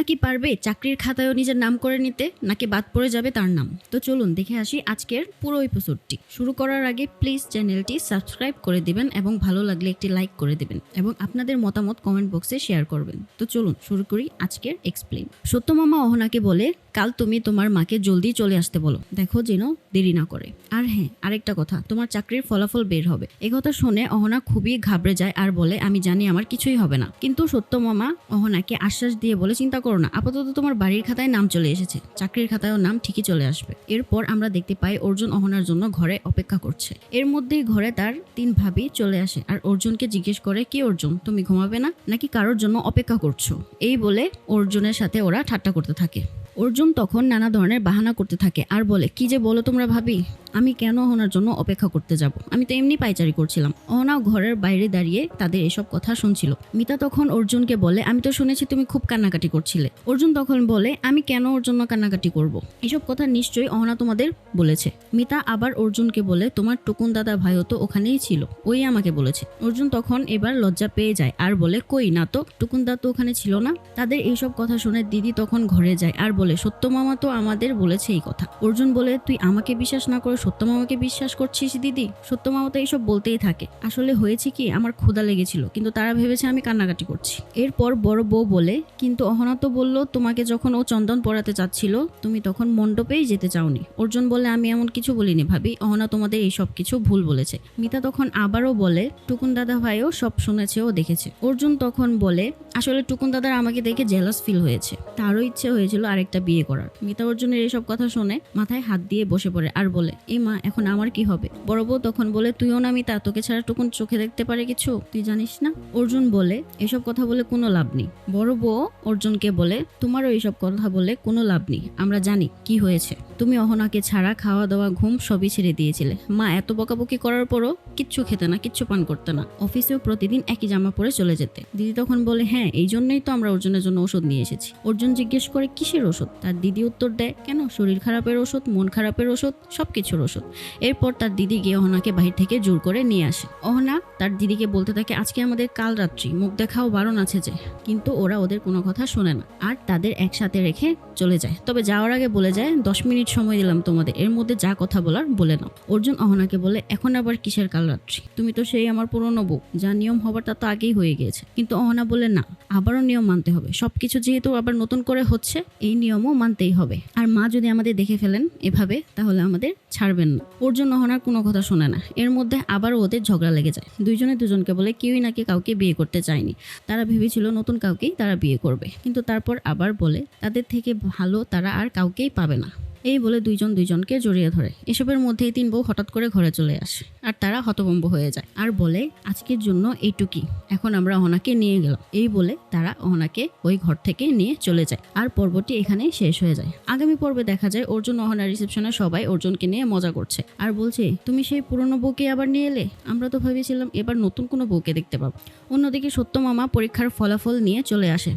কি পারবে চাকরির খাতায়ও নিজের নাম করে নিতে, নাকি বাদ পড়ে যাবে তার নাম? তো চলুন দেখে আসি আজকের পুরো এপিসোডটি। শুরু করার আগে প্লিজ চ্যানেলটি সাবস্ক্রাইব করে দিবেন এবং ভালো লাগলে একটি লাইক করে দিবেন এবং আপনাদের মতামত কমেন্ট বক্সে শেয়ার করবেন। তো চলুন শুরু করি আজকের এক্সপ্লেইন। সত্য মামা অহনাকে বলে, কাল তুমি তোমার মাকে জলদি চলে আসতে বলো, দেখো যেন দেরি না করে। আর হ্যাঁ, আরেকটা কথা, তোমার চাকরির ফলাফল বের হবে। একথা শুনে অহনা খুবই ঘাবড়ে যায় আর বলে, আমি জানি আমার কিছুই হবে না। কিন্তু সত্য মামা অহনাকে আশ্বাস দিয়ে বলে, চিন্তা করো না, আপাতত তোমার বাড়ির খাতায় নাম চলে এসেছে, চাকরির খাতায়ও নাম ঠিকই চলে আসবে। এরপর আমরা দেখতে পাই অর্জুন অহনার জন্য ঘরে অপেক্ষা করছে। এর মধ্যেই ঘরে তার 3 ভাবি চলে আসে আর অর্জুনকে জিজ্ঞেস করে, কি অর্জুন, তুমি ঘুমাবে না নাকি কারোর জন্য অপেক্ষা করছো? এই বলে অর্জুনের সাথে ওরা ঠাট্টা করতে থাকে। অর্জুন তখন নানা ধরনের বাহানা করতে থাকে আর বলে, কি যে বলো তোমরা ভাবি, আমি কেন অহনার জন্য অপেক্ষা করতে যাব? আমি তো এমনি পাইচারি করছিলাম। অহনাও ঘরের বাইরে দাঁড়িয়ে তাদের এসব কথা শুনছিল। মিতা তখন অর্জুনকে বলে, আমি তো শুনেছি তুমি খুব কান্নাকাটি করছিলে। অর্জুন তখন বলে, আমি কেন ওর জন্য কান্নাকাটি করব? এসব কথা নিশ্চয়ই অহনা তোমাদের বলেছে। মিতা আবার অর্জুনকে বলে, তোমার টুকুন দাদা ভাইও তো ওখানেই ছিল, ওই আমাকে বলেছে। অর্জুন তখন এবার লজ্জা পেয়ে যায় আর বলে, কই না তো, টুকুন দা তো ওখানে ছিল না। তাদের এইসব কথা শুনে দিদি তখন ঘরে যায় আর বলে, সত্য মামা তো আমাদের বলেছে এই কথা। অর্জুন বলে, তুই আমাকে বিশ্বাস না করে সত্য মামাকে বিশ্বাস করছিস দিদি? সত্য মামা তো এইসব বলতেই থাকে। আসলে হয়েছে কি, আমার ক্ষুধা লেগেছিল, কিন্তু তারা ভেবেছে আমি কান্নাকাটি করছি। এরপর বড় বউ বলে, কিন্তু অহনা তো বললো তোমাকে যখন ও চন্দন পড়াতে চাচ্ছিল তুমি তখন মণ্ডপেই যেতে চাওনি। অর্জুন বলে, আমি এমন কিছু বলিনি ভাবি, অহনা তোমাদের এইসব কিছু ভুল বলেছে। মিতা তখন আবারও বলে, টুকুন দাদা ভাইও সব শুনেছে ও দেখেছে। অর্জুন তখন বলে, আসলে টুকুন দাদার আমাকে দেখে জেলাস ফিল হয়েছে, তারও ইচ্ছে হয়েছিল আরেকটা বিয়ে করার। মিতা অর্জুনের এইসব কথা শুনে মাথায় হাত দিয়ে বসে পড়ে আর বলে, এ মা, এখন আমার কি হবে? বড় বউ তখন বলে, তুইও না মিতা, তোকে ছাড়া টুকুন চোখে দেখতে পারে কিছু, তুই জানিস না? অর্জুন বলে, এসব কথা বলে কোনো লাভ নেই। বড় বউ অর্জুনকে বলে, তোমারও এইসব কথা বলে কোনো লাভ নেই, আমরা জানি কি হয়েছে। তুমি অহনাকে ছাড়া খাওয়া দাওয়া ঘুম সবই ছেড়ে দিয়েছিলে। মা এত বকাবকি করার পরও কিচ্ছু খেতে না, কিচ্ছু পান করতে না, অফিসেও প্রতিদিন একই জামা পরে চলে যেতে। দিদি তখন বলে, হ্যাঁ, এই জন্যই তো আমরা অর্জুনের জন্য ওষুধ নিয়ে এসেছি। অর্জুন জিজ্ঞেস করে, কিসের ওষুধ? তার দিদি উত্তর দেয়, কেন, শরীর খারাপের ওষুধ, মন খারাপের ওষুধ, সবকিছুর ওষুধ। এরপর তার দিদি গিয়ে অহনাকে বাহির থেকে জোর করে নিয়ে আসে। অহনা তার দিদিকে বলতে থাকে, আজকে আমাদের কাল রাত্রি, মুখ দেখাও বারণ আছে যে। কিন্তু ওরা ওদের কোনো কথা শোনে না আর তাদের একসাথে রেখে চলে যায়। তবে যাওয়ার আগে বলে যায়, 10 মিনিট সময় দিলাম তোমাদের, এর মধ্যে যা কথা বলার বলে নাও। অর্জুন অহনাকে বলে, এখন আবার কিসের কাল রাত্রি? তুমি তো সেই আমার পুরনো বউ, যা নিয়ম হবার তা তো আগেই হয়ে গিয়েছে। কিন্তু অহনা বলে, না, আবারও নিয়ম মানতে হবে, সবকিছু যেহেতু আবার নতুন করে হচ্ছে, এই নিয়মও মানতেই হবে। আর মা যদি আমাদের দেখে ফেলেন এভাবে, তাহলে আমাদের ছাড়বেন না। অর্জুন অহনার কোনো কথা শোনে না। এর মধ্যে আবারও ওদের ঝগড়া লেগে যায়। দুইজনে দুজনকে বলে, কেউই নাকি কাউকে বিয়ে করতে চায়নি। তারা ভেবেছিল নতুন কাউকেই তারা বিয়ে করবে, কিন্তু তারপর আবার বলে তাদের থেকে ভালো তারা আর কাউকেই পাবে না। এই বলে দুইজন দুইজনকে জড়িয়ে ধরে। এসবের মধ্যেই 3 বউ হঠাৎ করে ঘরে চলে আসে আর তারা হতভম্ব হয়ে যায় আর বলে, আজকের জন্য এইটুকুই, এখন আমরা অহনাকে নিয়ে গেলাম। এই বলে তারা অহনাকে ওই ঘর থেকে নিয়ে চলে যায় আর পর্বটি এখানেই শেষ হয়ে যায়। আগামী পর্বে দেখা যায় অর্জুন অহনার রিসেপশনে সবাই অর্জুনকে নিয়ে মজা করছে আর বলছে, তুমি সেই পুরনো বউকে আবার নিয়ে এলে, আমরা তো ভেবেছিলাম এবার নতুন কোনো বউকে দেখতে পাবো। অন্যদিকে সত্য মামা পরীক্ষার ফলাফল নিয়ে চলে আসে।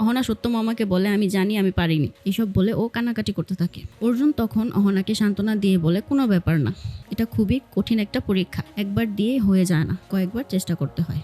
অহনা সত্য মামাকে বলে, আমি জানি আমি পারিনি, এসব বলে ও কান্নাকাটি করতে থাকে। অর্জুন তখন অহনাকে সান্ত্বনা দিয়ে বলে, কোনো ব্যাপার না, এটা খুবই কঠিন একটা পরীক্ষা, একবার দিয়ে হয়ে যায় না, কয়েকবার চেষ্টা করতে হয়।